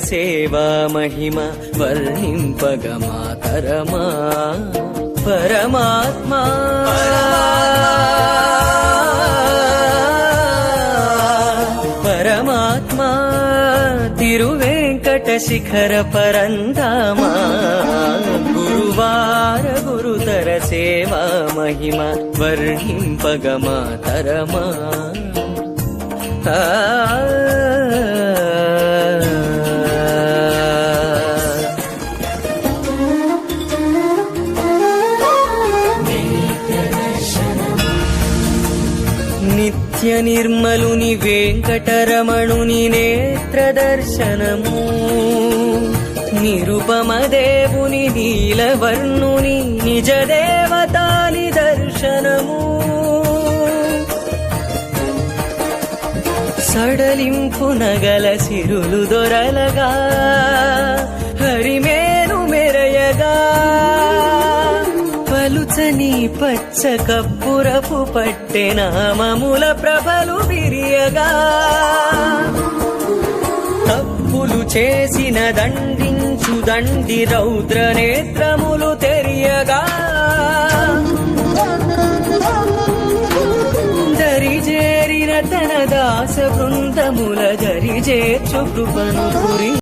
సేవా మహిమ వర్ణింపగ మాతరమా పరమాత్మా పరమాత్మా తిరువేంకట శిఖర పరంధామా గురువార గురుతర సేవా మహిమ వర్ణింపగ మాతరమా నిత్య నిర్మలుని వెంకటరమణుని నేత్ర దర్శనము నిరుపమ దేవుని నీలవర్ణుని నిజ దేవతాని దర్శనము సడలింపు నగల సిరులు దొరలగా హరిమేను మెరయగా పలుచని పచ్చ కప్పురపు పట్టె నామముల ప్రభలు విరియగా తప్పులు చేసిన దండించు దండి రౌద్ర నేత్రములు తెరియగా దరిజేరిన తన దాస బృందముల దరిజేర్చు కృపను పురి